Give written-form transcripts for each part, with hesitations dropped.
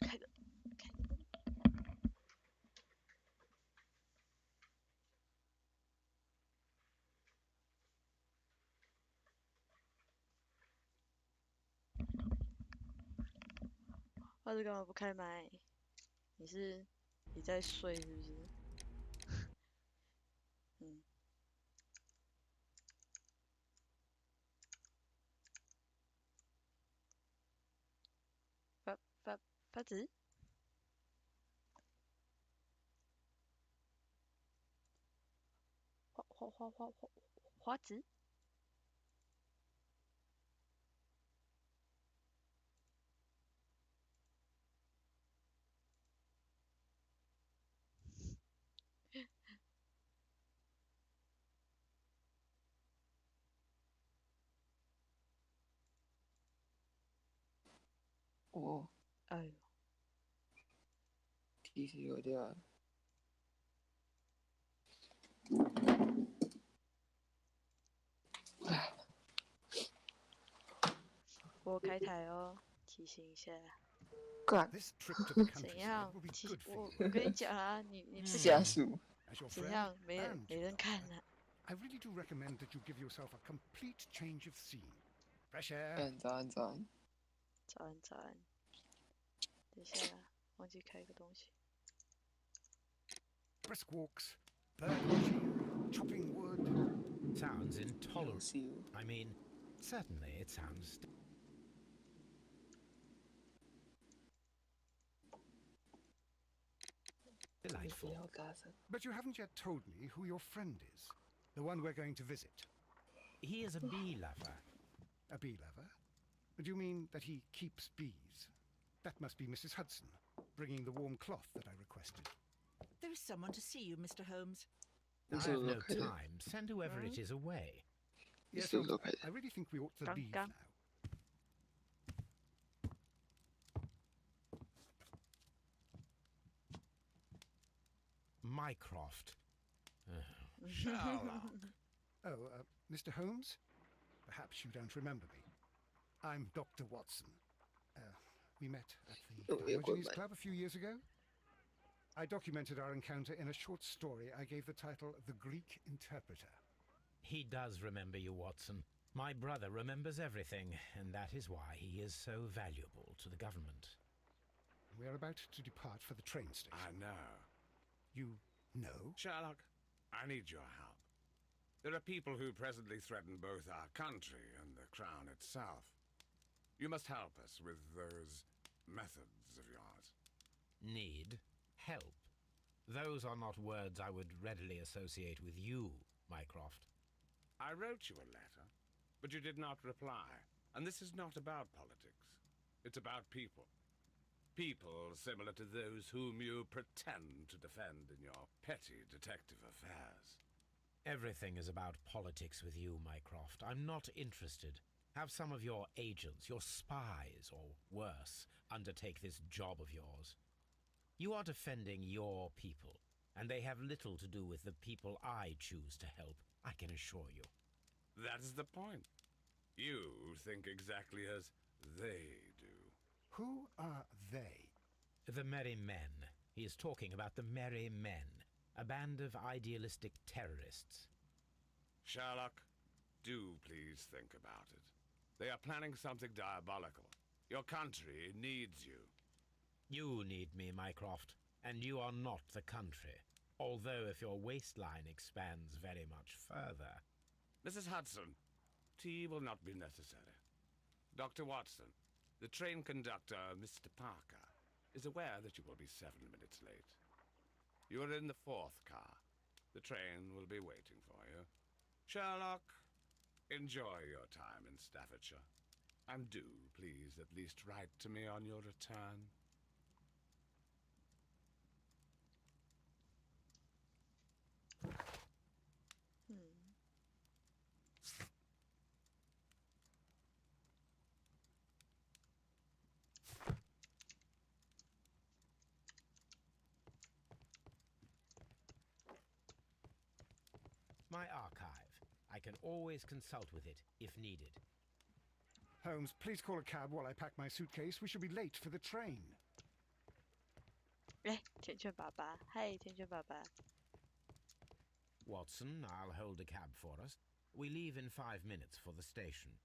去开个。花子干嘛不开麦？你在睡是不是？嗯，发发发子，花子，哦，哎呦，提示有点。我开台哦，提醒一下。干 This trip to the 怎 countryside 样 will be 提 good for 我 you. 跟你讲啊，你不讲下属， As your 怎 friend 样没 and 人 your 看 doctor, 呢、 I really do recommend that you give yourself a complete change of scene. Fresh air, 早安早安。早安早安，等一下忘记开个东西。 brisk walks, bird watching, chopping wood. Sounds 有 intolerable. 事。 I mean, certainly it sounds. Delightful. 要大声。 But you haven't yet told me who your friend is, the one we're going to visit. He is a bee lover. A bee lover? Do you mean that he keeps bees? That must be Mrs. Hudson, bringing the warm cloth that I requested. There is someone to see you, Mr. Holmes. I 你是 have 不是 no 开的？ time. Send whoever it is away. 你 Yes, 是不 Holmes, 是开的？ I really think we ought to Gang, leave gang. now. Mycroft. Sherlock. Oh, Mr. Holmes? Perhaps you don't remember me. I'm Dr. Watson. We met at the Oh, yeah, Diogenes good, Club a few years ago. I documented our encounter in a short story I gave the title The Greek Interpreter. He does remember you, Watson. My brother remembers everything, and that is why he is so valuable to the government. We are about to depart for the train station. I know. You know? Sherlock, I need your help. There are people who presently threaten both our country and the Crown itself. You must help us with those methods of yours. Need? Help? Those are not words I would readily associate with you, Mycroft. I wrote you a letter, but you did not reply. And this is not about politics. It's about people. People similar to those whom you pretend to defend in your petty detective affairs. Everything is about politics with you, Mycroft. I'm not interested. Have some of your agents, your spies, or worse, undertake this job of yours. You are defending your people, and they have little to do with the people I choose to help, I can assure you. That is the point. You think exactly as they do. Who are they? The Merry Men. He is talking about the Merry Men, a band of idealistic terrorists. Sherlock, do please think about it. They are planning something diabolical. Your country needs you. You need me, Mycroft, and you are not the country. Although if your waistline expands very much further. Mrs. Hudson, tea will not be necessary. Dr. Watson, the train conductor, Mr. Parker, is aware that you will be 7 minutes late. You are in the 4th car. The train will be waiting for you. Sherlock, enjoy your time in Staffordshire. And do, please, at least write to me on your return. My archive. I can always consult with it, if needed. Holmes, please call a cab while I pack my suitcase. We shall be late for the train. 哎，甜圈爸爸，嗨，甜圈爸爸。Watson, I'll hold a cab for us. We leave in 5 minutes for the station.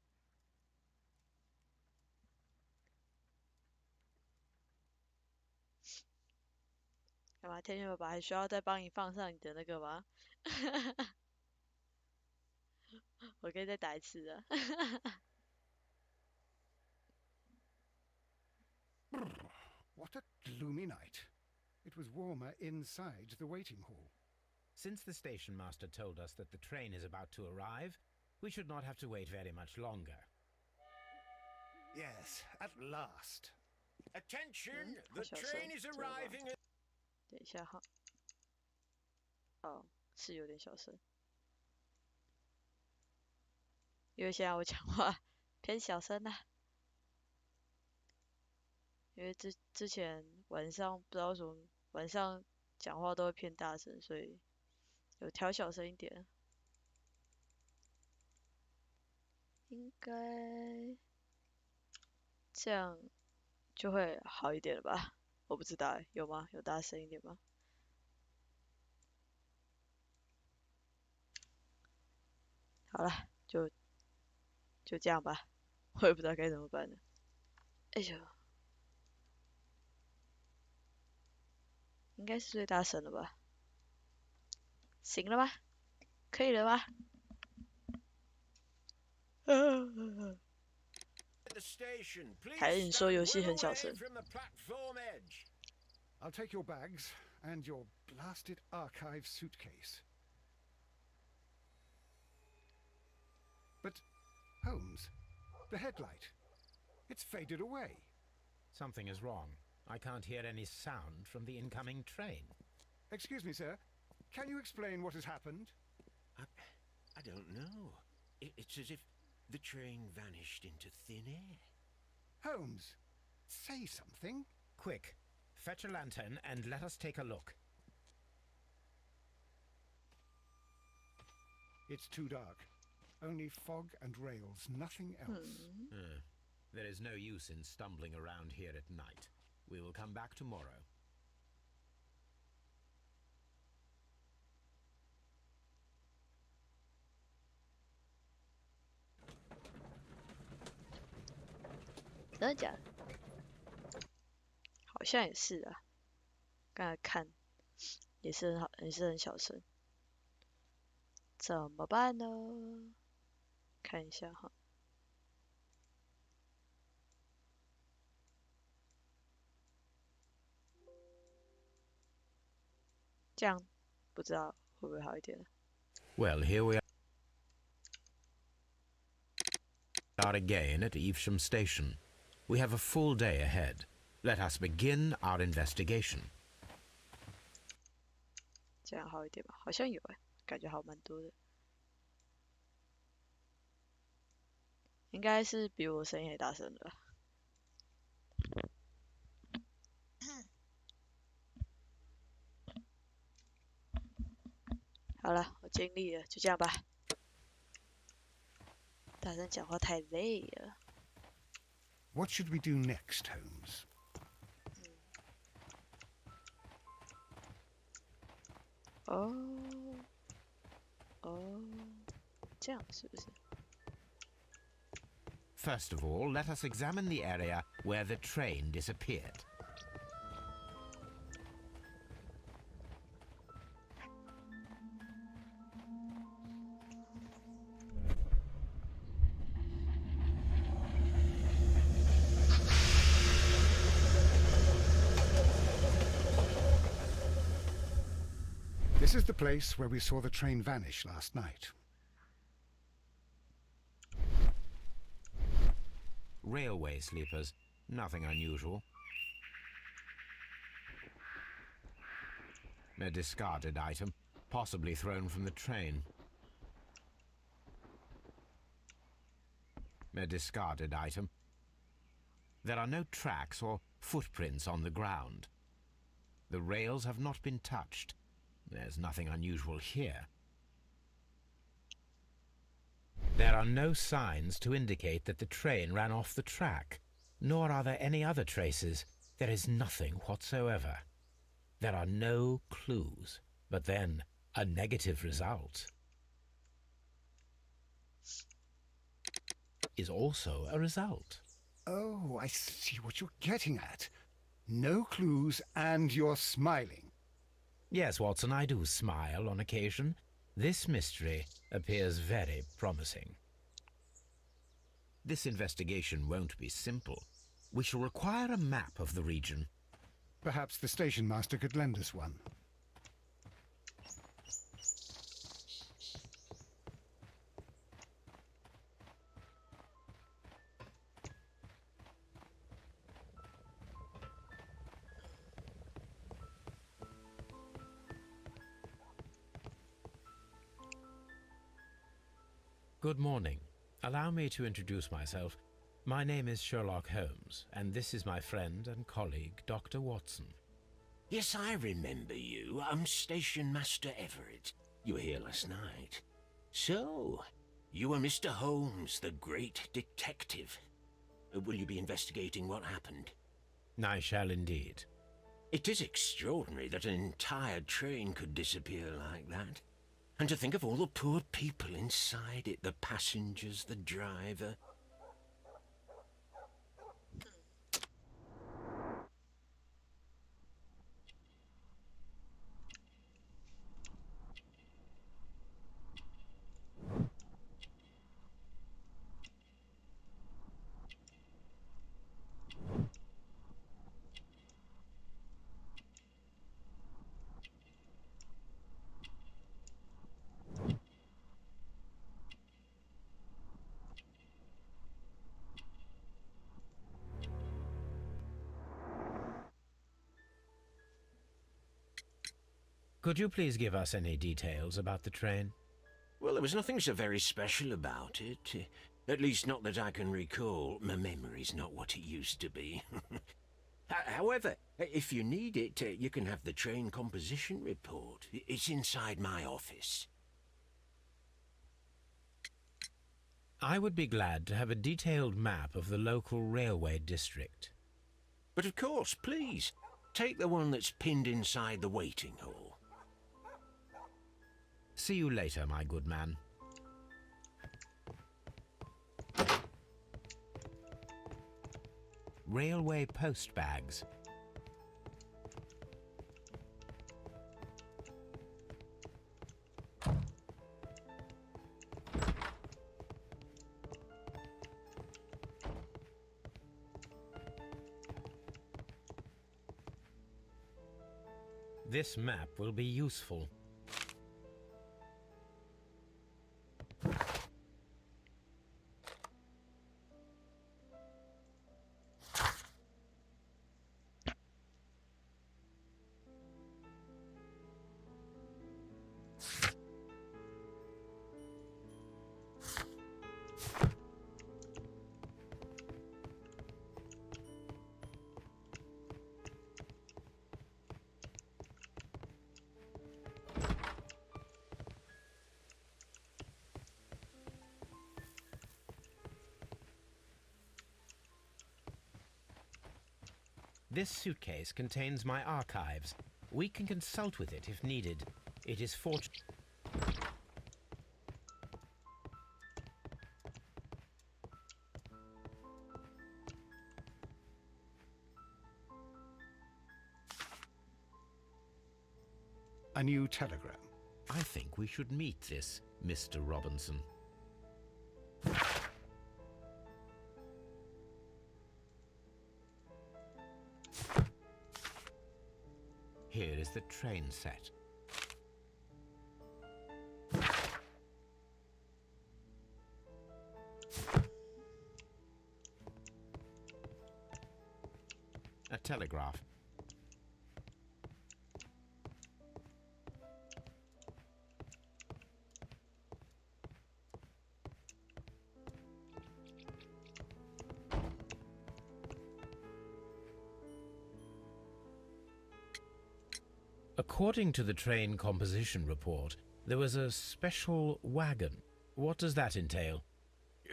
干嘛？甜圈爸爸还需要再帮你放上你的那个吗？我可以再打一次的。What a gloomy night. It was warmer inside the waiting hall. Since the station master told us that the train is about to arrive, we should not have to wait very much longer. Yes, at last. Attention! The The train is arriving at... 等一下哈。哦，是有点小声，因为现在我讲话偏小声啦。因为之前晚上不知道为什么晚上讲话都会偏大声，所以有调小声一点。应该这样就会好一点了吧？我不知道欸，有吗？有大声一点吗？好了，就这样吧，我也不知道该怎么办了。哎呦，应该是最大声了吧？行了吗？可以了吗？ the station. Please 还是你说 stand 游戏 well 很小 away 声？ from the platform edge. I'll take your bags and your blasted archive suitcase. But, Holmes, the headlight. It's faded away. Something is wrong. I can't hear any sound from the incoming train. Excuse me, sir. Can you explain what has happened? I don't know. It's as if the train vanished into thin air. Holmes, say something. Quick, fetch a lantern and let us take a look. It's too dark. Only fog and rails, nothing else. There is no use in stumbling around here at night. We will come back tomorrow. 真的假的？好像也是啊。刚才看也是很好，也是很小声。怎么办呢？看一下哈。这样不知道会不会好一点？ Well, here we are again at Evesham Station. We have a full day ahead. Let us begin our investigation. 这样好一点吧？好像有哎，感觉好蛮多的。应该是比我声音还大声的吧。好了，我尽力了，就这样吧。大声讲话太累了。 What should we do next, Holmes? 哦，这样是不是？ First of all, let us examine the area where the train disappeared. This is the place where we saw the train vanish last night. Railway sleepers. Nothing unusual. A discarded item, possibly thrown from the train. A discarded item. There are no tracks or footprints on the ground. The rails have not been touched. There's nothing unusual here. There are no signs to indicate that the train ran off the track, nor are there any other traces. There is nothing whatsoever. There are no clues, but then a negative result is also a result. Oh, I see what you're getting at. No clues and you're smiling. Yes, Watson, I do smile on occasion. This mystery appears very promising. This investigation won't be simple. We shall require a map of the region. Perhaps the station master could lend us one. Good morning. Allow me to introduce myself. My name is Sherlock Holmes, and this is my friend and colleague, Dr. Watson. Yes, I remember you. I'm Station Master Everett. You were here last night. So, you are Mr. Holmes, the great detective. Will you be investigating what happened? I shall indeed. It is extraordinary that an entire train could disappear like that. And to think of all the poor people inside it, the passengers, the driver. Could you please give us any details about the train? Well, there was nothing so very special about it. At least not that I can recall. My memory's not what it used to be. However, if you need it, you can have the train composition report. It's inside my office. I would be glad to have a detailed map of the local railway district. But of course, please, take the one that's pinned inside the waiting hall. See you later, my good man. Railway post bags. This map will be useful. This suitcase contains my archives. We can consult with it if needed. It is fortunate. A new telegram. I think we should meet this Mr. Robinson. Here is the train set. A telegraph. According to the train composition report, there was a special wagon. What does that entail?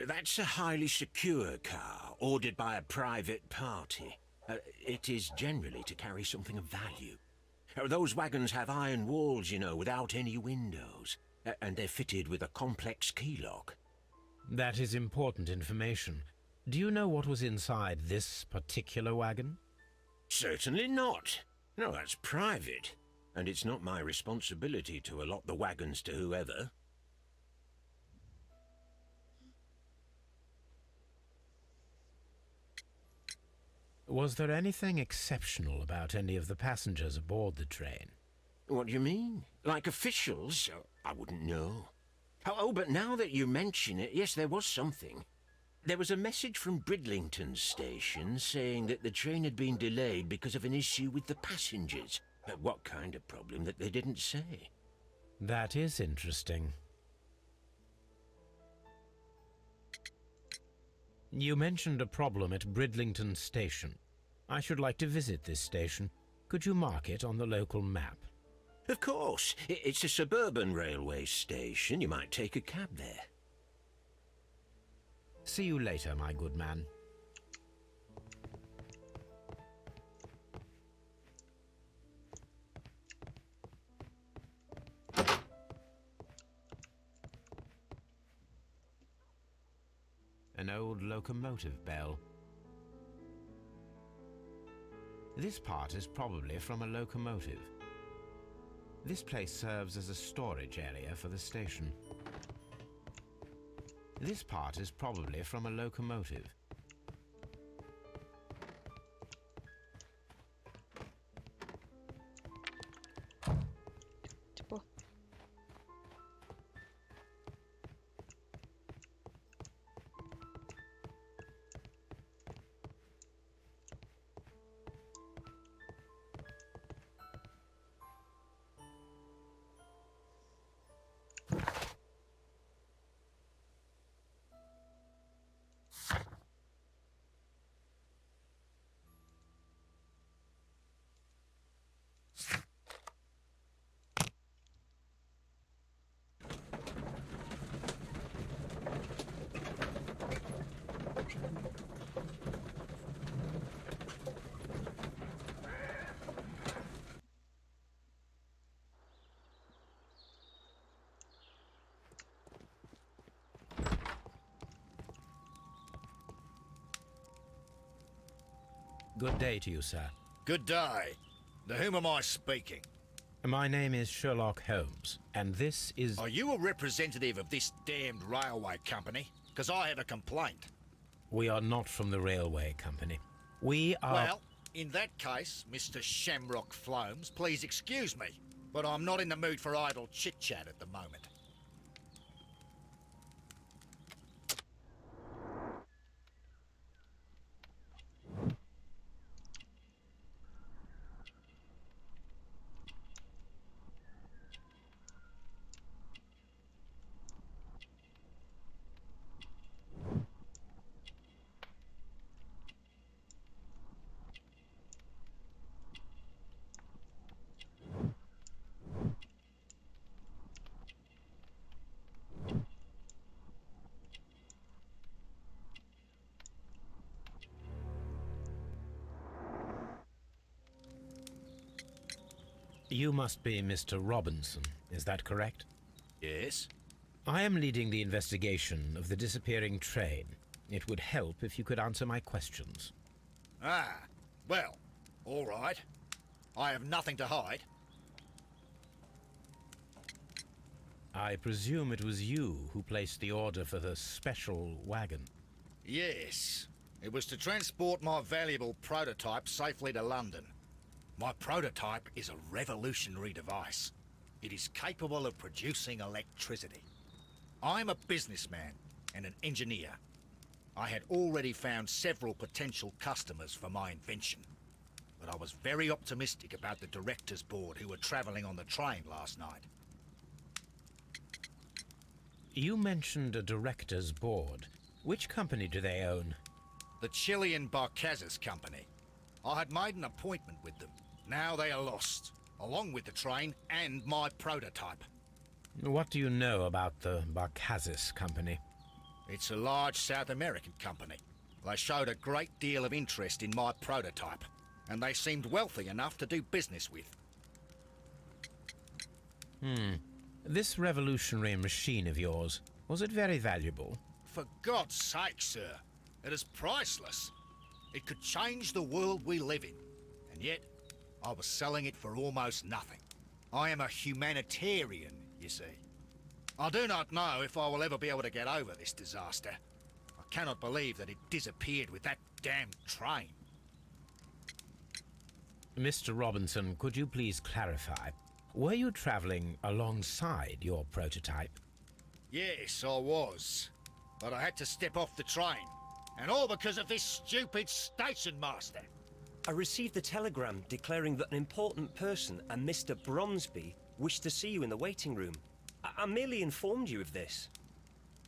That's a highly secure car, ordered by a private party. It is generally to carry something of value. Those wagons have iron walls, you know, without any windows. And they're fitted with a complex key lock. That is important information. Do you know what was inside this particular wagon? Certainly not. No, that's private. And it's not my responsibility to allot the wagons to whoever. Was there anything exceptional about any of the passengers aboard the train? What do you mean? Like officials? I wouldn't know. Oh, but now that you mention it, yes, there was something. There was a message from Bridlington station saying that the train had been delayed because of an issue with the passengers. What kind of problem that they didn't say? That is interesting. You mentioned a problem at Bridlington station. I should like to visit this station. Could you mark it on the local map? Of course. It's a suburban railway station. You might take a cab there. See you later, my good man. An old locomotive bell. This part is probably from a locomotive. This place serves as a storage area for the station. This part is probably from a locomotive. Good day to you, sir. Good day. To whom am I speaking? My name is Sherlock Holmes, and this is... Are you a representative of this damned railway company? Because I have a complaint. We are not from the railway company. We are... Well, in that case, Mr. Shamrock Flomes, please excuse me, but I'm not in the mood for idle chit-chat at the moment. You must be Mr. Robinson, is that correct? Yes? I am leading the investigation of the disappearing train. It would help if you could answer my questions. Ah, well, all right. I have nothing to hide. I presume it was you who placed the order for the special wagon. Yes. It was to transport my valuable prototype safely to London. My prototype is a revolutionary device. It is capable of producing electricity. I'm a businessman and an engineer. I had already found several potential customers for my invention, but I was very optimistic about the directors' board who were travelling on the train last night. You mentioned a director's board. Which company do they own? The Chilean Barcazes Company. I had made an appointment with them. Now they are lost, along with the train and my prototype. What do you know about the Barcazes Company? It's a large South American company. They showed a great deal of interest in my prototype, and they seemed wealthy enough to do business with. This revolutionary machine of yours, was it very valuable? For God's sake, sir, it is priceless. It could change the world we live in. And yet, I was selling it for almost nothing. I am a humanitarian, you see. I do not know if I will ever be able to get over this disaster. I cannot believe that it disappeared with that damned train. Mr. Robinson, could you please clarify? Were you travelling alongside your prototype? Yes, I was. But I had to step off the train. And all because of this stupid station master. I received a telegram declaring that an important person, a Mr. Bromsby, wished to see you in the waiting room. I merely informed you of this.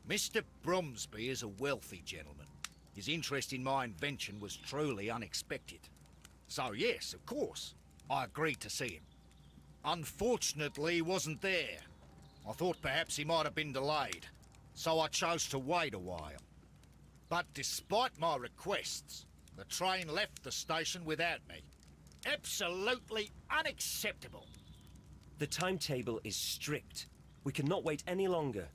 Mr. Bromsby is a wealthy gentleman. His interest in my invention was truly unexpected. So yes, of course, I agreed to see him. Unfortunately, he wasn't there. I thought perhaps he might have been delayed, so I chose to wait a while. But despite my requests, the train left the station without me. Absolutely unacceptable. The timetable is strict. We cannot wait any longer.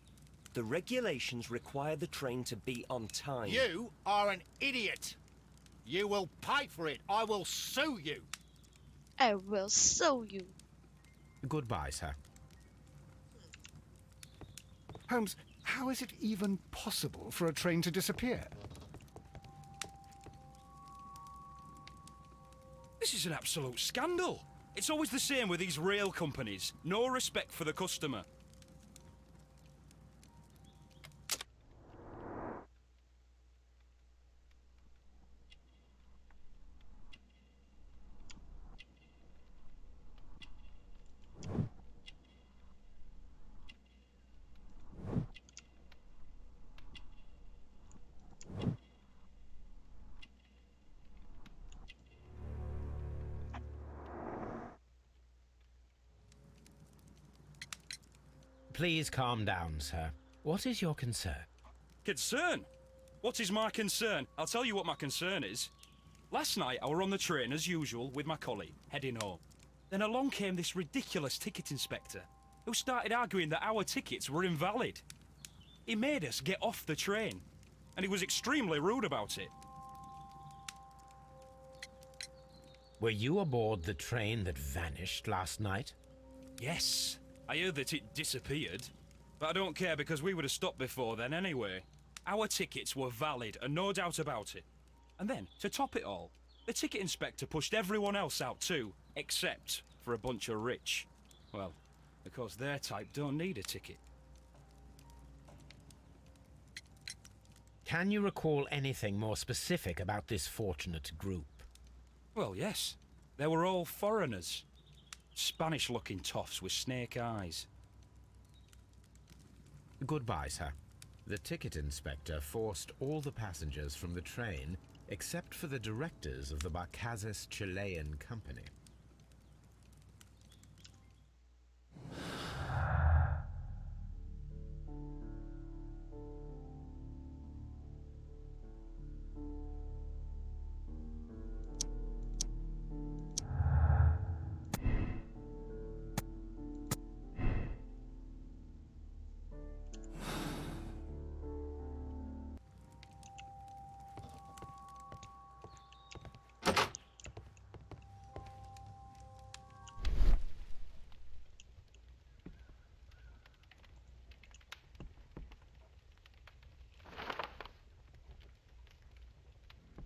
The regulations require the train to be on time. You are an idiot. You will pay for it. I will sue you. I will sue you. Goodbye, sir. Holmes, how is it even possible for a train to disappear? This is an absolute scandal. It's always the same with these rail companies. No respect for the customer. Please calm down, sir. What is your concern? Concern? What is my concern? I'll tell you what my concern is. Last night I were on the train as usual with my colleague, heading home. Then along came this ridiculous ticket inspector, who started arguing that our tickets were invalid. He made us get off the train, and he was extremely rude about it. Were you aboard the train that vanished last night? Yes, I heard that it disappeared, but I don't care because we would have stopped before then anyway. Our tickets were valid and no doubt about it. And then, to top it all, the ticket inspector pushed everyone else out too, except for a bunch of rich. Well, because their type don't need a ticket. Can you recall anything more specific about this fortunate group? Well, yes. They were all foreigners. Spanish-looking toffs with snake eyes. Goodbye, sir. The ticket inspector forced all the passengers from the train except for the directors of the Barcazes Chilean Company.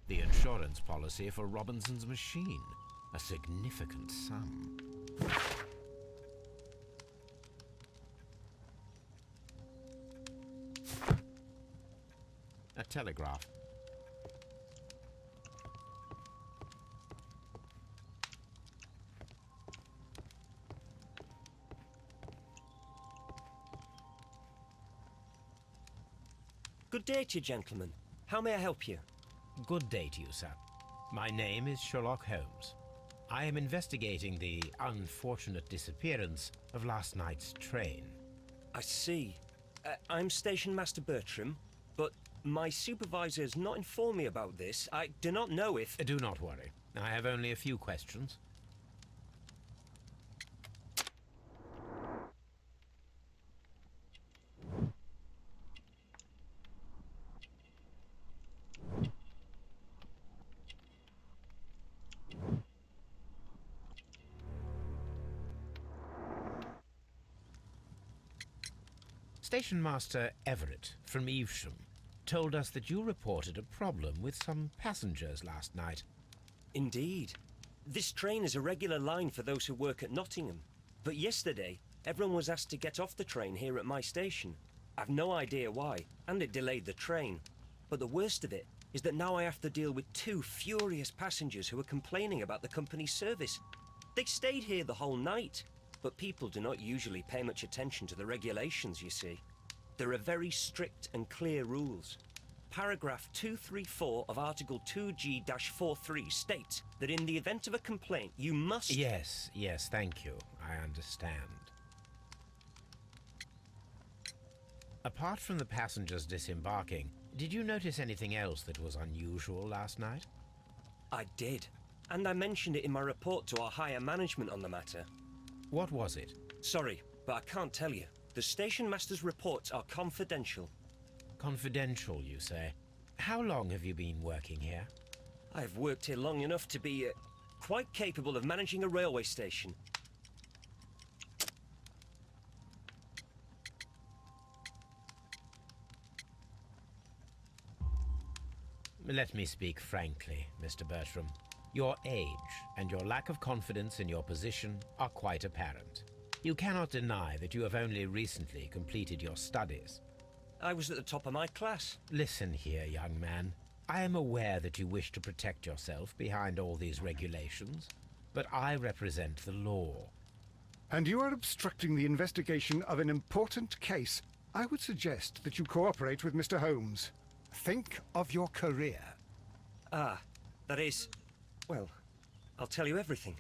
The insurance policy for Robinson's machine. A significant sum. A telegraph. Good day to you, gentlemen. How may I help you? Good day to you, sir. My name is Sherlock Holmes. I am investigating the unfortunate disappearance of last night's train. I see. I'm Station Master Bertram, but my supervisor has not informed me about this. I do not know if... Do not worry. I have only a few questions. Station Master Everett from Evesham told us that you reported a problem with some passengers last night. Indeed. This train is a regular line for those who work at Nottingham. But yesterday, everyone was asked to get off the train here at my station. I've no idea why, and it delayed the train. But the worst of it is that now I have to deal with 2 furious passengers who are complaining about the company's service. They stayed here the whole night, but people do not usually pay much attention to the regulations, you see. There are very strict and clear rules. Paragraph 234 of Article 2G-43 states that in the event of a complaint, you must... Yes, thank you. I understand. Apart from the passengers disembarking, did you notice anything else that was unusual last night? I did, and I mentioned it in my report to our higher management on the matter. What was it? Sorry, but I can't tell you. The station master's reports are confidential. Confidential, you say? How long have you been working here? I've worked here long enough to be quite capable of managing a railway station. Let me speak frankly, Mr. Bertram. Your age and your lack of confidence in your position are quite apparent. You cannot deny that you have only recently completed your studies. I was at the top of my class. Listen here, young man. I am aware that you wish to protect yourself behind all these regulations, but I represent the law. And you are obstructing the investigation of an important case. I would suggest that you cooperate with Mr. Holmes. Think of your career. Ah, that is... well, I'll tell you everything.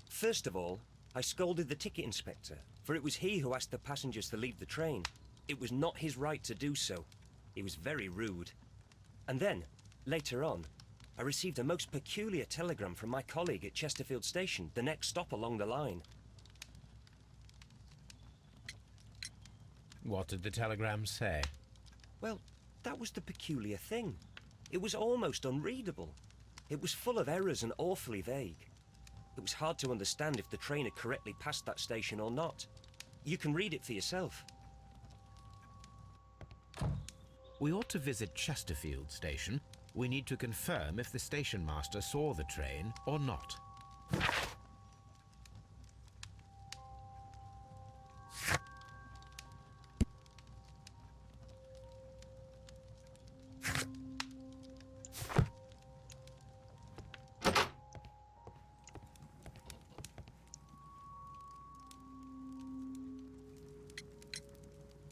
First of all, I scolded the ticket inspector, for it was he who asked the passengers to leave the train. It was not his right to do so. He was very rude. And then, later on, I received a most peculiar telegram from my colleague at Chesterfield Station, the next stop along the line. What did the telegram say? Well, that was the peculiar thing. It was almost unreadable. It was full of errors and awfully vague. It was hard to understand if the train had correctly passed that station or not. You can read it for yourself. We ought to visit Chesterfield Station. We need to confirm if the station master saw the train or not.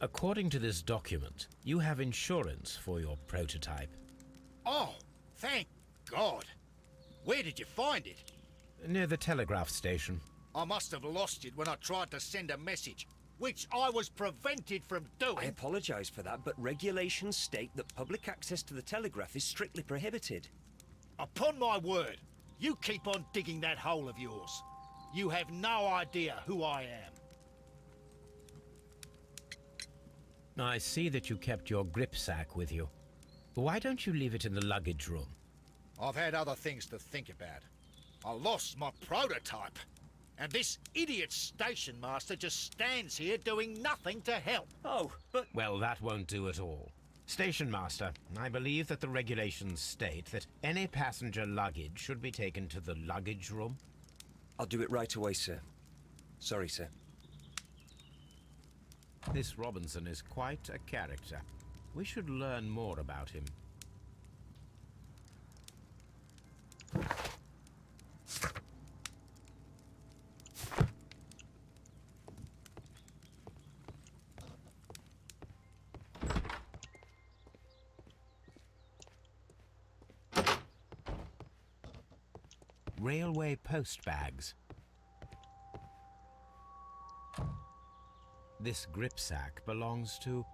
According to this document, you have insurance for your prototype. Oh, thank God. Where did you find it? Near the telegraph station. I must have lost it when I tried to send a message, which I was prevented from doing. I apologize for that, but regulations state that public access to the telegraph is strictly prohibited. Upon my word, you keep on digging that hole of yours. You have no idea who I am. I see that you kept your gripsack with you. Why don't you leave it in the luggage room? I've had other things to think about. I lost my prototype. And this idiot station master just stands here doing nothing to help. Oh, but... Well, that won't do at all. Station master, I believe that the regulations state that any passenger luggage should be taken to the luggage room. I'll do it right away, sir. Sorry, sir. This Robinson is quite a character. We should learn more about him. Railway post bags. This gripsack belongs to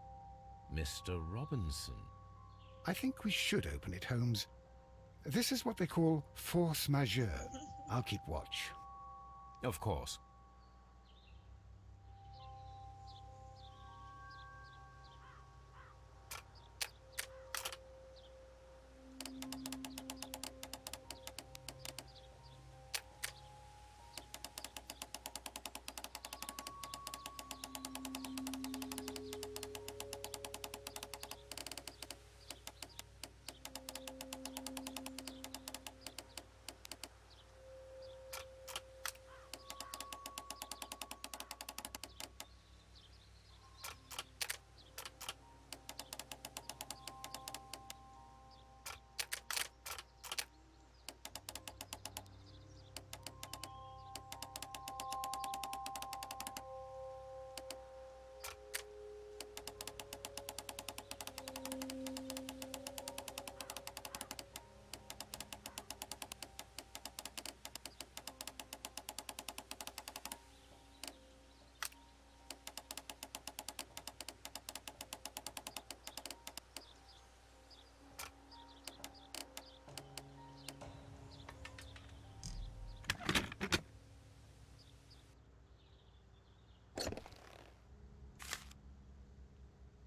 Mr. Robinson. I think we should open it, Holmes. This is what they call force majeure. I'll keep watch. Of course.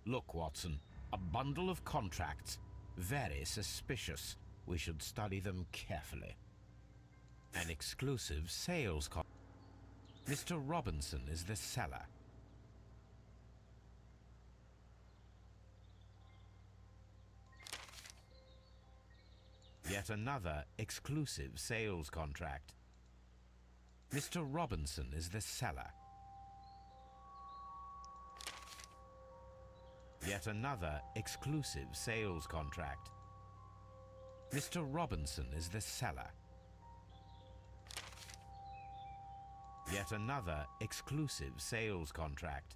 Look, Watson, a bundle of contracts. Very suspicious. We should study them carefully. An exclusive sales contract. Mr. Robinson is the seller. Yet another exclusive sales contract. Mr. Robinson is the seller. Yet another exclusive sales contract. Mr. Robinson is the seller. Yet another exclusive sales contract.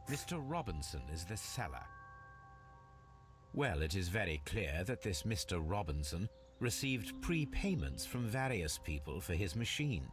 Mr. Robinson is the seller. Well, it is very clear that this Mr. Robinson received prepayments from various people for his machine.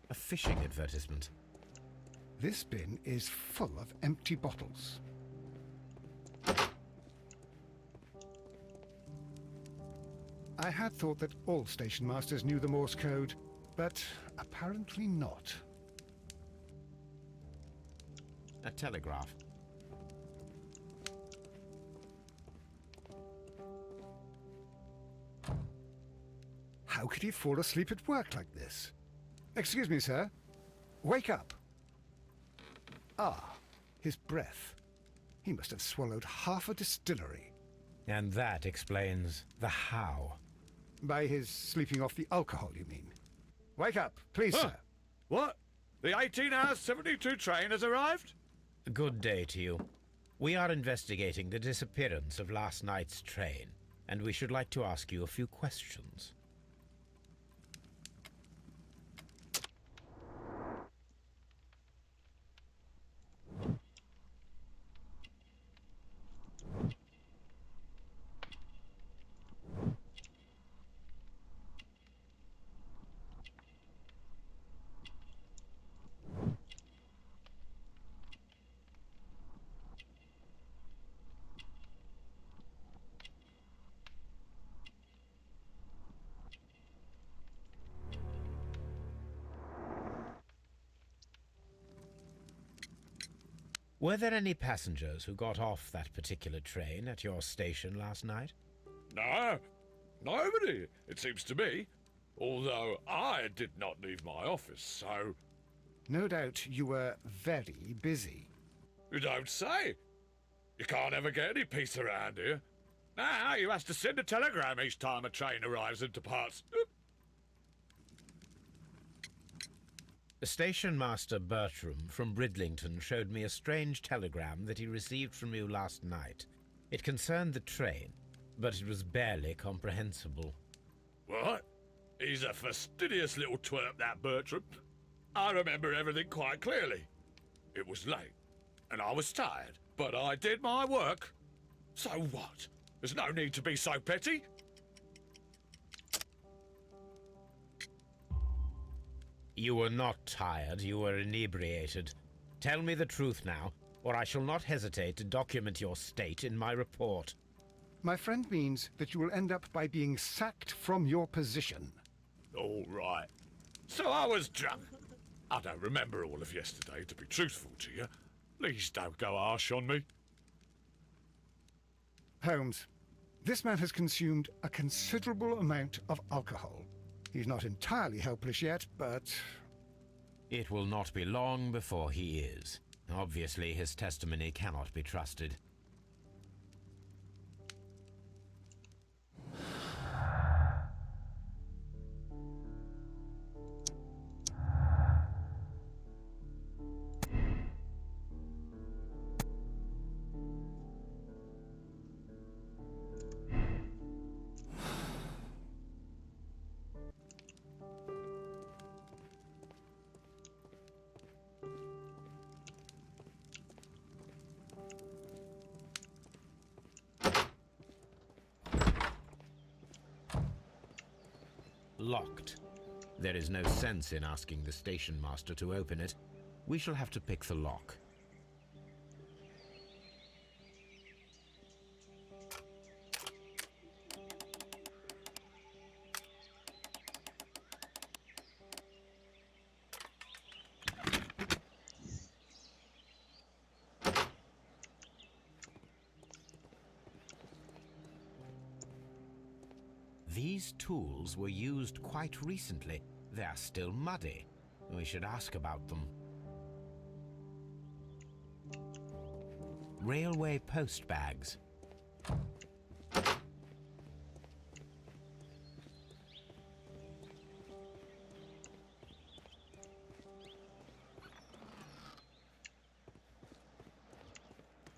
A fishing advertisement. This bin is full of empty bottles. I had thought that all station masters knew the Morse code, but apparently not. A telegraph. How could he fall asleep at work like this? Excuse me, sir. Wake up. Ah, his breath. He must have swallowed half a distillery. And that explains the how. By his sleeping off the alcohol, you mean? Wake up, please, sir. What? The 18 hours 72 train has arrived? Good day to you. We are investigating the disappearance of last night's train, and we should like to ask you a few questions. Were there any passengers who got off that particular train at your station last night? No, nobody, it seems to me. Although I did not leave my office, so... No doubt you were very busy. You don't say. You can't ever get any peace around here. Now you have to send a telegram each time a train arrives and departs. Station Master Bertram from Bridlington showed me a strange telegram that he received from you last night. It concerned the train, but it was barely comprehensible. What? He's a fastidious little twerp, that Bertram. I remember everything quite clearly. It was late, and I was tired, but I did my work. So what? There's no need to be so petty. You were not tired, you were inebriated. Tell me the truth now, or I shall not hesitate to document your state in my report. My friend means that you will end up by being sacked from your position. All right. So I was drunk. I don't remember all of yesterday, to be truthful to you. Please don't go harsh on me. Holmes, this man has consumed a considerable amount of alcohol. He's not entirely helpless yet, but... It will not be long before he is. Obviously, his testimony cannot be trusted. Locked. There is no sense in asking the station master to open it. We shall have to pick the lock. These tools were used quite recently. They are still muddy. We should ask about them. Railway post bags.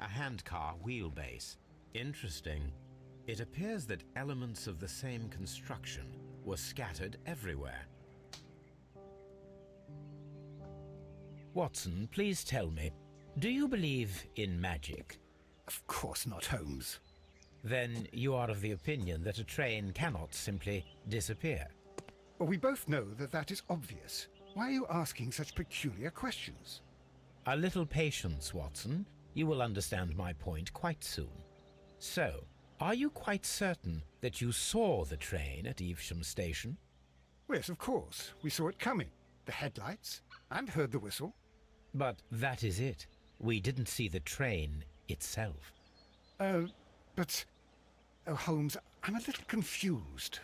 A handcar wheelbase. Interesting. It appears that elements of the same construction were scattered everywhere. Watson, please tell me, do you believe in magic? Of course not, Holmes. Then you are of the opinion that a train cannot simply disappear? Well, we both know that that is obvious. Why are you asking such peculiar questions? A little patience, Watson. You will understand my point quite soon. So, are you quite certain that you saw the train at Evesham Station? Yes, of course. We saw it coming. The headlights, and heard the whistle. But that is it. We didn't see the train itself. But... Oh, Holmes, I'm a little confused.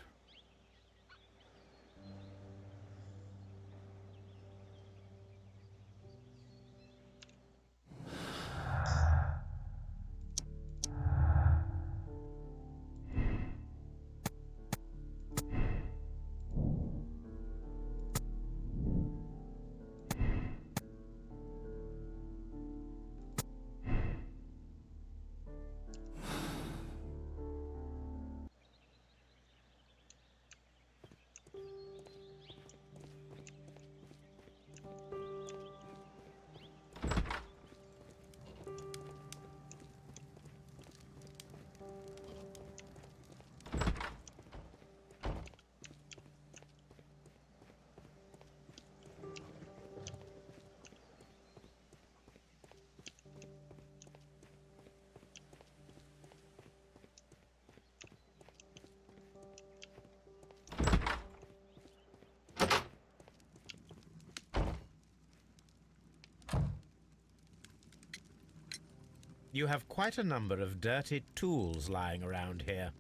You have quite a number of dirty tools lying around here.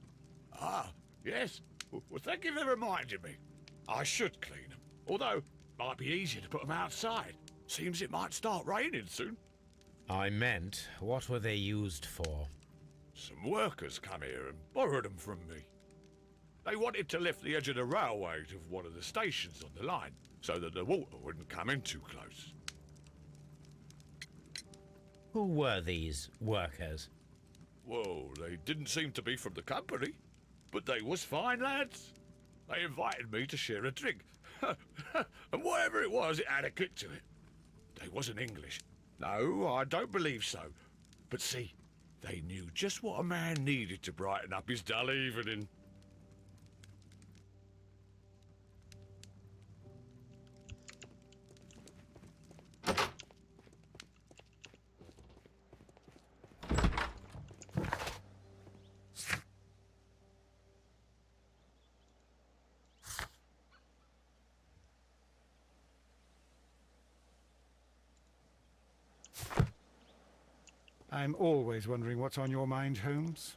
Ah, yes. Well, thank you for reminding me. I should clean them. Although, might be easier to put them outside. Seems it might start raining soon. I meant, what were they used for? Some workers come here and borrowed them from me. They wanted to lift the edge of the railway to one of the stations on the line, so that the water wouldn't come in too close. Who were these workers? Well, they didn't seem to be from the company, but they was fine lads. They invited me to share a drink, and whatever it was, it had a kick to it. They wasn't English. No, I don't believe so. But see, they knew just what a man needed to brighten up his dull evening. I'm always wondering what's on your mind, Holmes.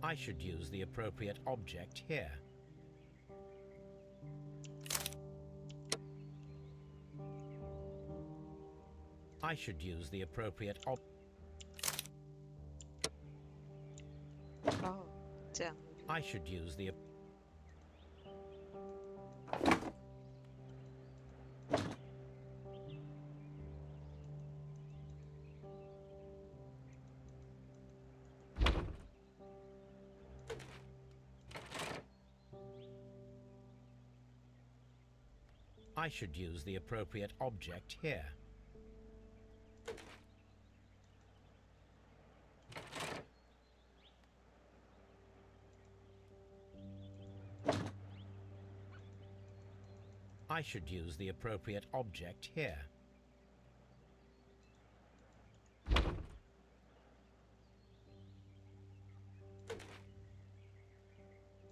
I should use the appropriate object here. I should use the appropriate哦，这样。 I should use the I should use the appropriate object here. I should use the appropriate object here.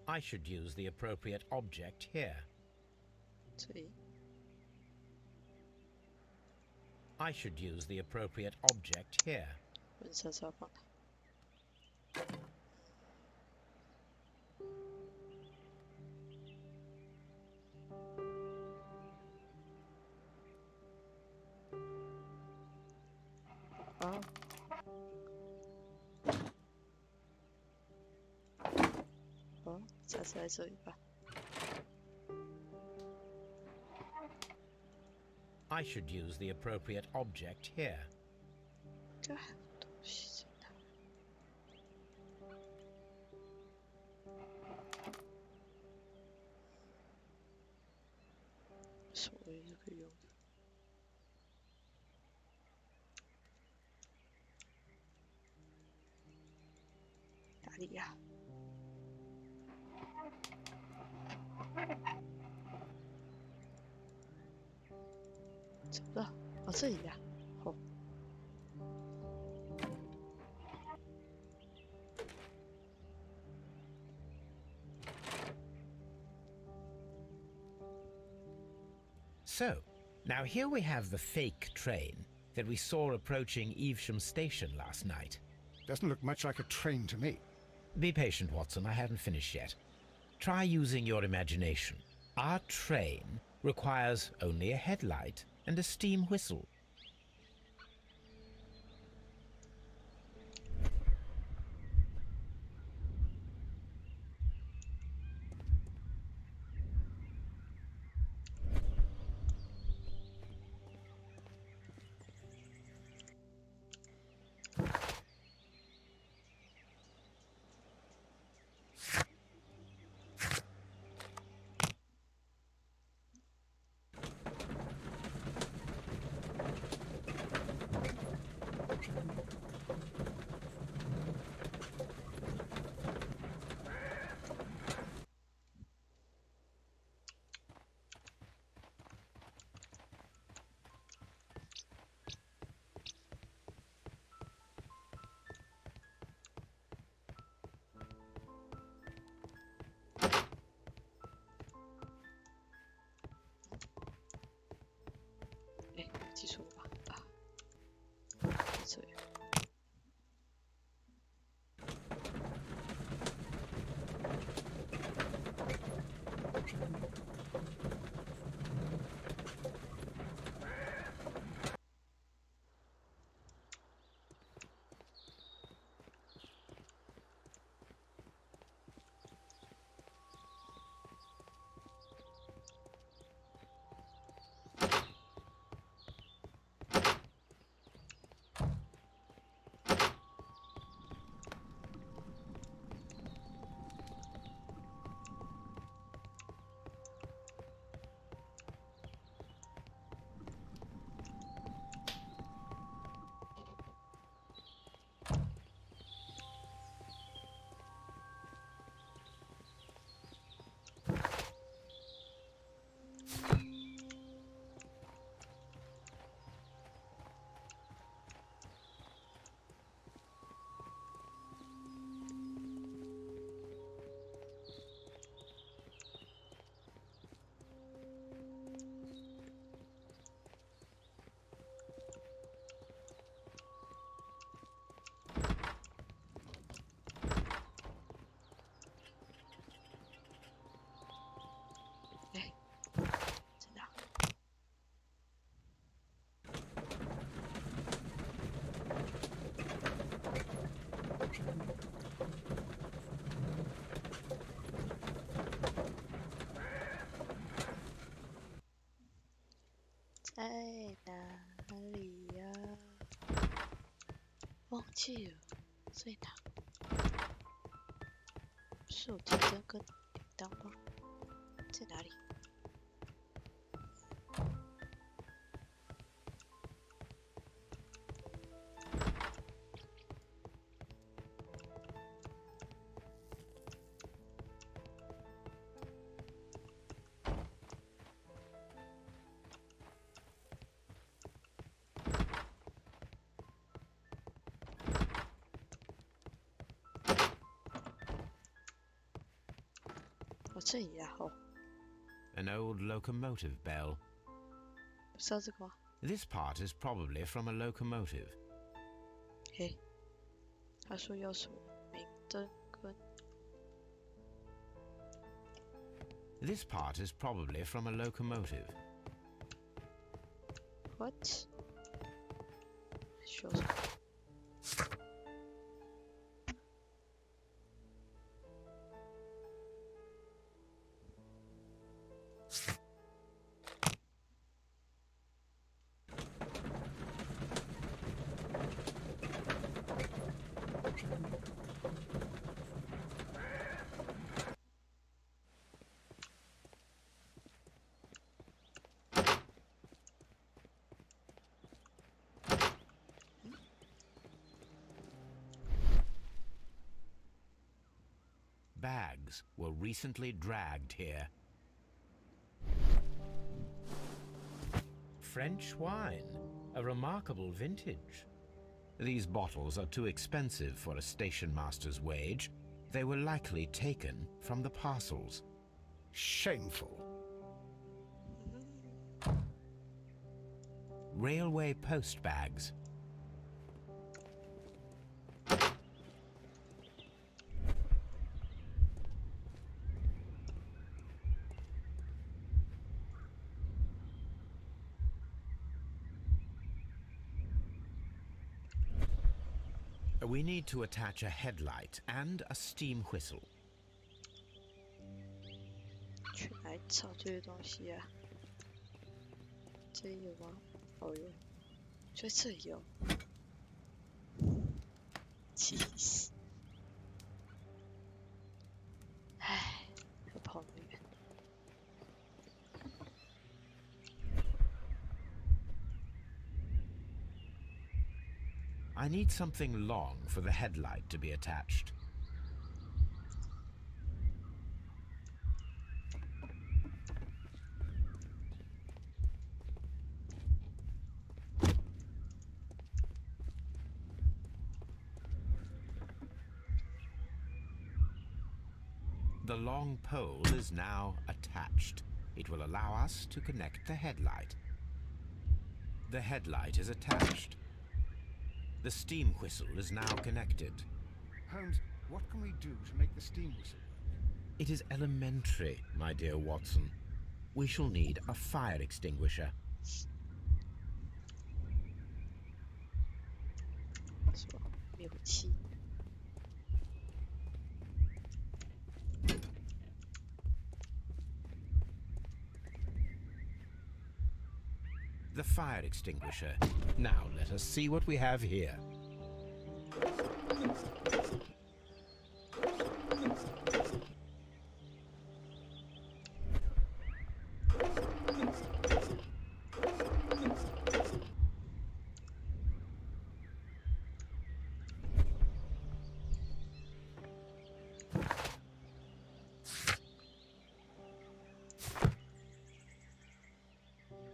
I should use the appropriate object here. 这里。 I should use the appropriate object here. 纹身是要放哪？哦。哦，下次在这里吧。 I should use the appropriate object here. 这还有东西在哪？手也是可以用的。哪里呀？找不到。哦，这里呀。哦。 So, now here we have the fake train that we saw approaching Evesham Station last night. Doesn't look much like a train to me. Be patient, Watson, I haven't finished yet. Try using your imagination. Our train requires only a headlight and a steam whistle. 记了，在哪？是有提灯跟铃铛吗？在哪里？哦，这里啊，哦， An old locomotive bell. 不是要这个吗？ This part is probably from a locomotive. 嘿，他说要什么明灯跟 This part is probably from a locomotive. what？需要什么？ Bags were recently dragged here. French wine, a remarkable vintage. These bottles are too expensive for a station master's wage. They were likely taken from the parcels. Shameful. Railway post bags. We need to attach a headlight and a steam whistle. 去哪里找这些东西啊？这里有吗？哦有，在这里有。气死！唉，要跑那么远。 I need something long for the headlight to be attached. The long pole is now attached. It will allow us to connect the headlight. The headlight is attached. The steam whistle is now connected. Holmes, what can we do to make the steam whistle work? It is elementary, my dear Watson. We shall need a fire extinguisher. 是吧？灭火器。 The fire extinguisher. Now let us see what we have here.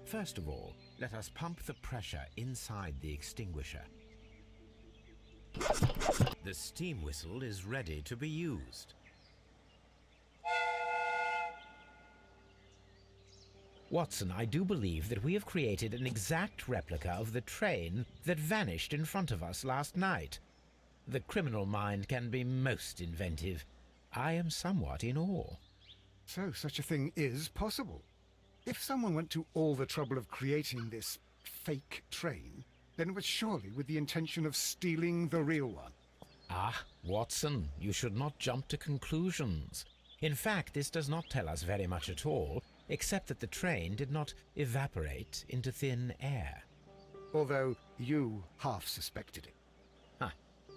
First of all, let us pump the pressure inside the extinguisher. The steam whistle is ready to be used. Watson, I do believe that we have created an exact replica of the train that vanished in front of us last night. The criminal mind can be most inventive. I am somewhat in awe. So such a thing is possible. If someone went to all the trouble of creating this fake train, then it was surely with the intention of stealing the real one. Ah, Watson, you should not jump to conclusions. In fact, this does not tell us very much at all, except that the train did not evaporate into thin air. Although you half suspected it. Ah,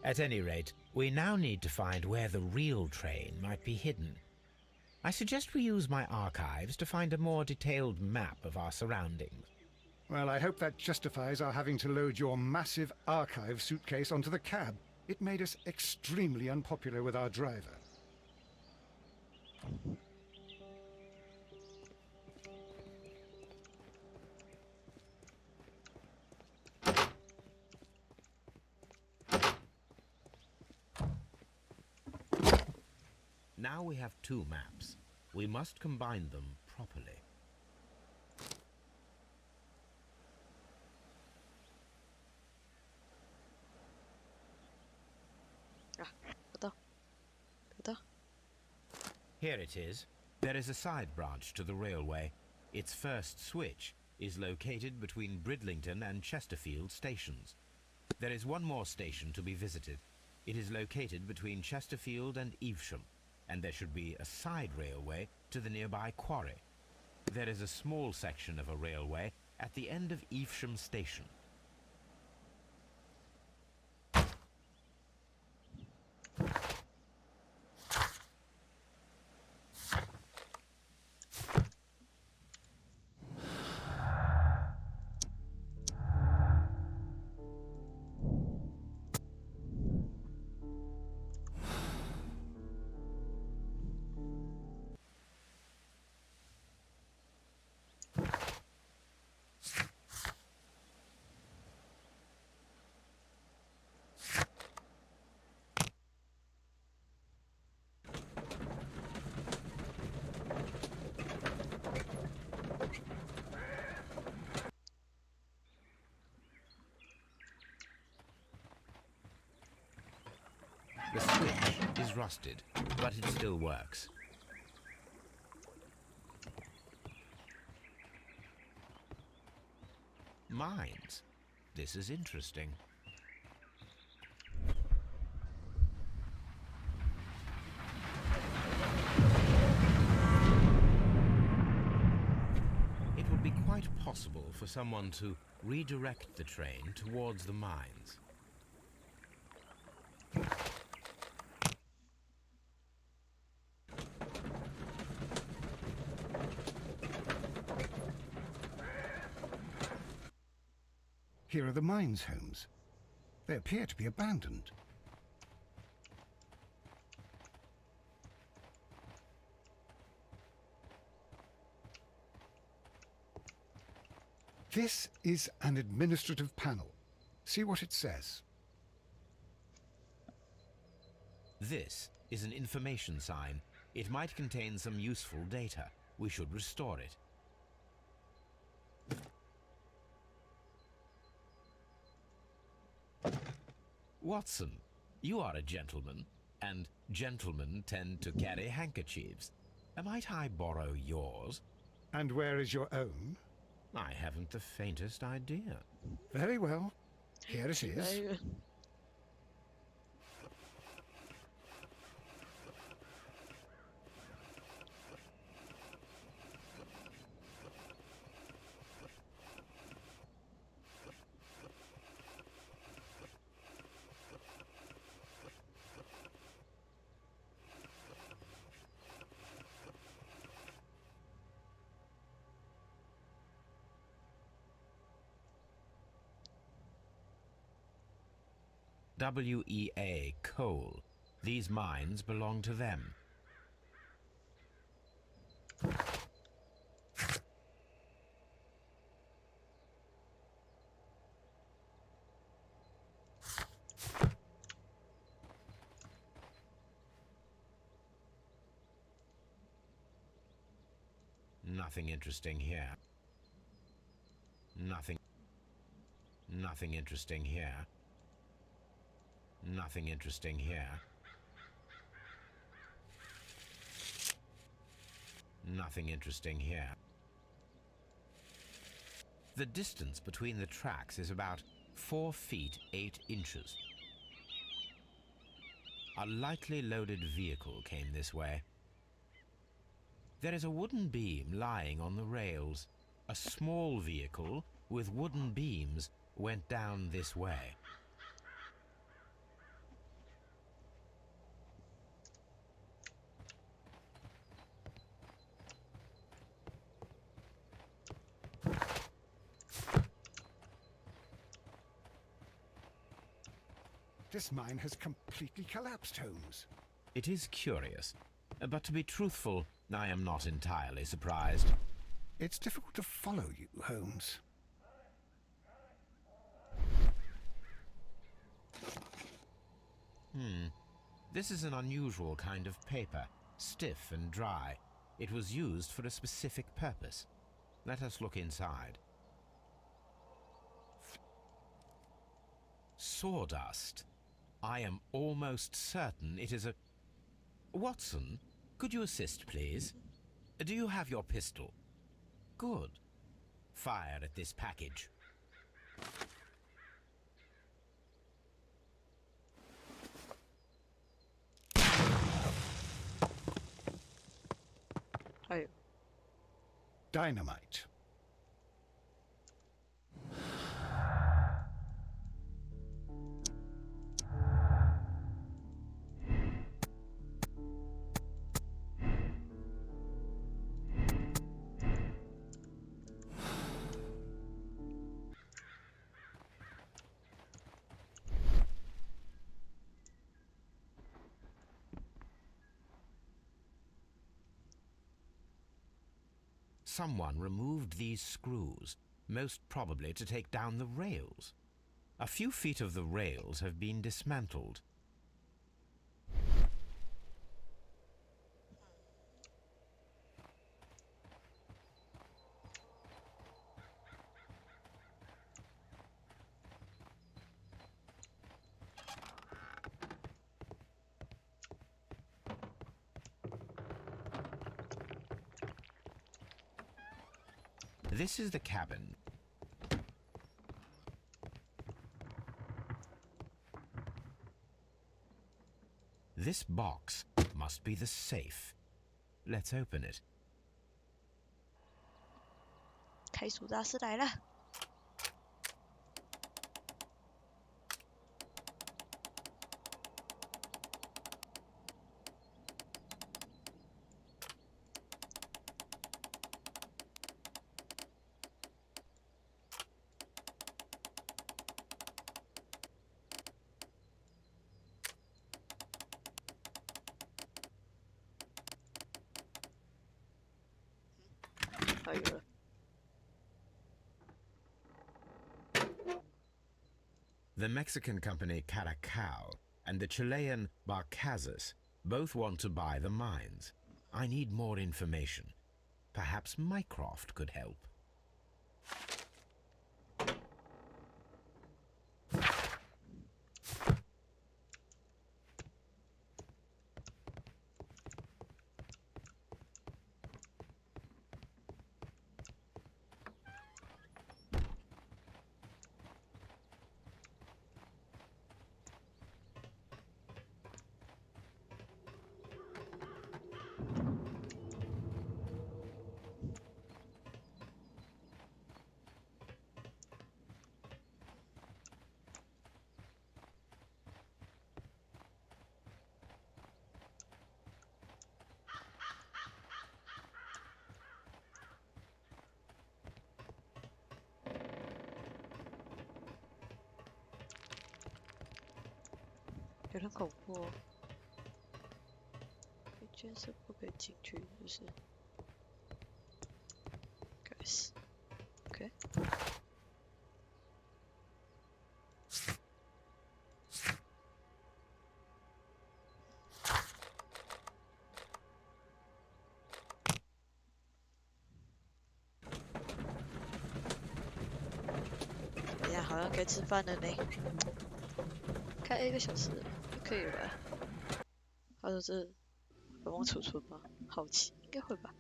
At any rate, we now need to find where the real train might be hidden. I suggest we use my archives to find a more detailed map of our surroundings. Well, I hope that justifies our having to load your massive archive suitcase onto the cab. It made us extremely unpopular with our driver. Now we have two maps. We must combine them properly. Here it is. There is a side branch to the railway. Its first switch is located between Bridlington and Chesterfield stations. There is one more station to be visited. It is located between Chesterfield and Evesham, and there should be a side railway to the nearby quarry. There is a small section of a railway at the end of Evesham station. The switch is rusted, but it still works. Mines. This is interesting. It would be quite possible for someone to redirect the train towards the mines. Here are the mines homes. They appear to be abandoned. This is an administrative panel. See what it says. This is an information sign. It might contain some useful data. We should restore it. Watson, you are a gentleman, and gentlemen tend to carry handkerchiefs. Might I borrow yours? And where is your own? I haven't the faintest idea. Very well. Here it is. WEA coal. These mines belong to them. Nothing interesting here. Nothing interesting here. Nothing interesting here. Nothing interesting here. The distance between the tracks is about 4 feet 8 inches. A lightly loaded vehicle came this way. There is a wooden beam lying on the rails. A small vehicle with wooden beams went down this way. This mine has completely collapsed, Holmes. It is curious, but to be truthful, I am not entirely surprised. It's difficult to follow you, Holmes. This is an unusual kind of paper, stiff and dry. It was used for a specific purpose. Let us look inside. Sawdust. I am almost certain it is a... Watson, could you assist, please? Do you have your pistol? Good. Fire at this package. Oh. Dynamite. Someone removed these screws, most probably to take down the rails. A few feet of the rails have been dismantled. This is the cabin. This box must be the safe. Let's open it. 开锁大师来了。有了。The Mexican company Caracal and the Chilean Barcazas both want to buy the mines. I need more information. Perhaps Mycroft could help.有点恐怖哦。居然是不可以进去，就是。该是。OK。哎呀，好像该吃饭了呢。开1个小时就可以了吧？他说是本王储存吗？好奇，应该会吧。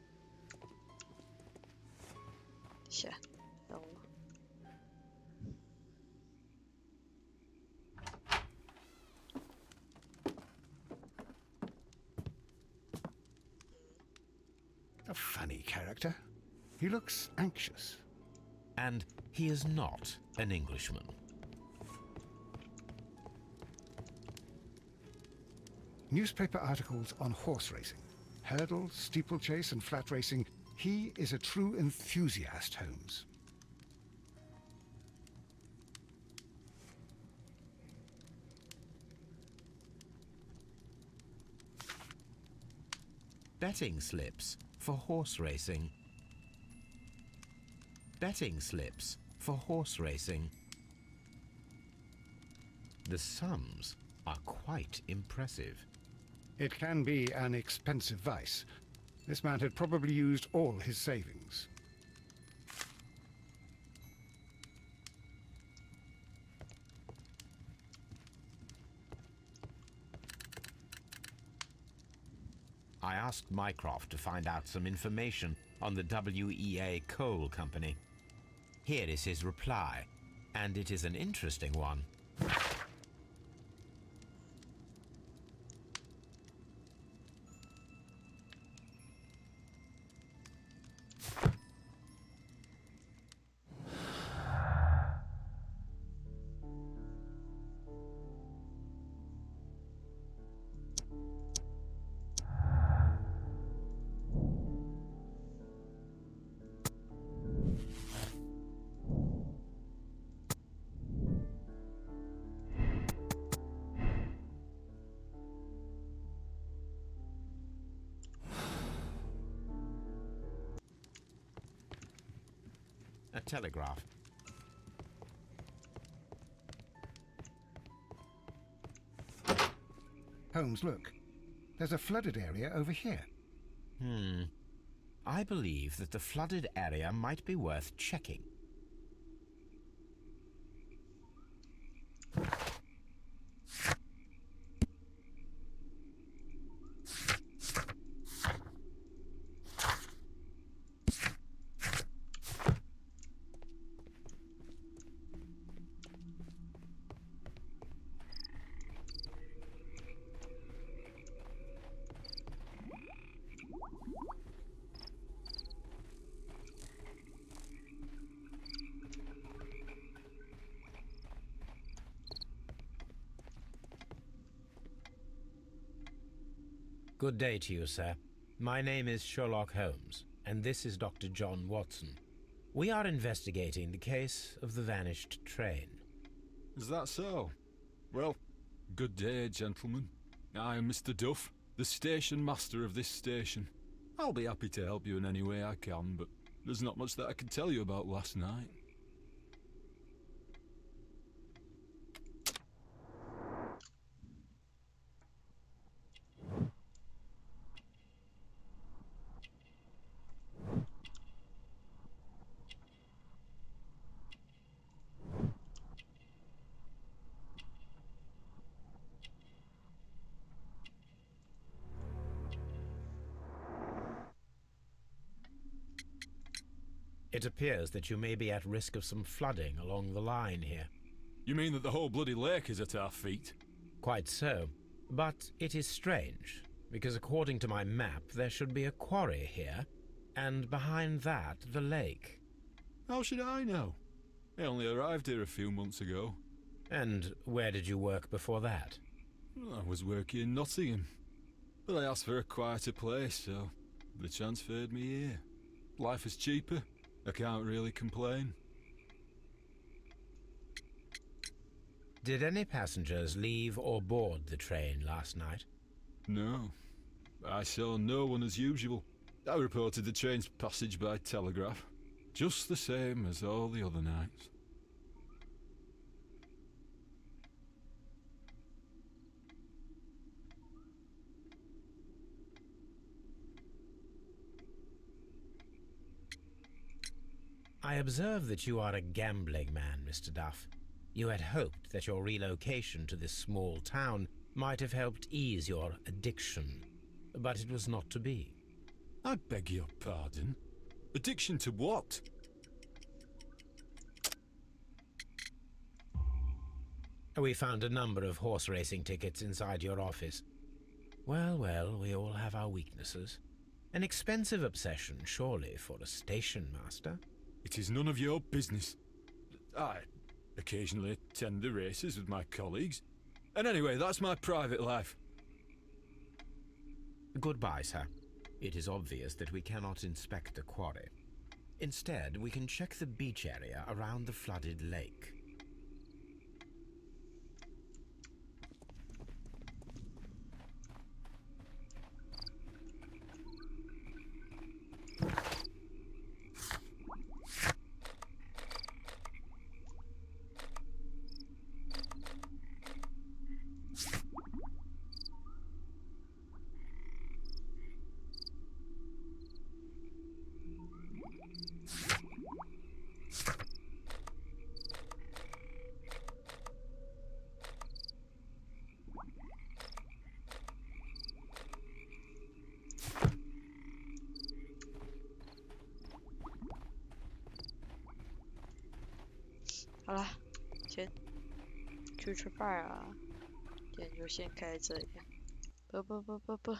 等下，让我。A funny character. He looks anxious. And he is not an Englishman. Newspaper articles on horse racing. Hurdle, steeplechase and flat racing. He is a true enthusiast, Holmes. Betting slips for horse racing. Betting slips for horse racing. The sums are quite impressive. It can be an expensive vice. This man had probably used all his savings. I asked Mycroft to find out some information on the WEA Coal Company. Here is his reply, and it is an interesting one. A telegraph. Holmes, look. There's a flooded area over here. I believe that the flooded area might be worth checking. Good day to you, sir. My name is Sherlock Holmes, and this is Dr. John Watson. We are investigating the case of the vanished train. Is that so? Well, good day, gentlemen. I am Mr. Duff, the station master of this station. I'll be happy to help you in any way I can, but there's not much that I can tell you about last night. It appears that you may be at risk of some flooding along the line here. You mean that the whole bloody lake is at our feet? Quite so. But it is strange, because according to my map, there should be a quarry here, and behind that, the lake. How should I know? I only arrived here a few months ago. And where did you work before that? I was working in Nottingham, but I asked for a quieter place, so they transferred me here. Life is cheaper. I can't really complain. Did any passengers leave or board the train last night? No. I saw no one as usual. I reported the train's passage by telegraph, just the same as all the other nights. I observe that you are a gambling man, Mr. Duff. You had hoped that your relocation to this small town might have helped ease your addiction, but it was not to be. I beg your pardon? Addiction to what? We found a number of horse racing tickets inside your office. Well, well, we all have our weaknesses. An expensive obsession, surely, for a station master. It is none of your business. I occasionally attend the races with my colleagues. And anyway, that's my private life. Goodbye, sir. It is obvious that we cannot inspect the quarry. Instead, we can check the beach area around the flooded lake. 好啦，先去吃饭啊，今天就先开这里。不。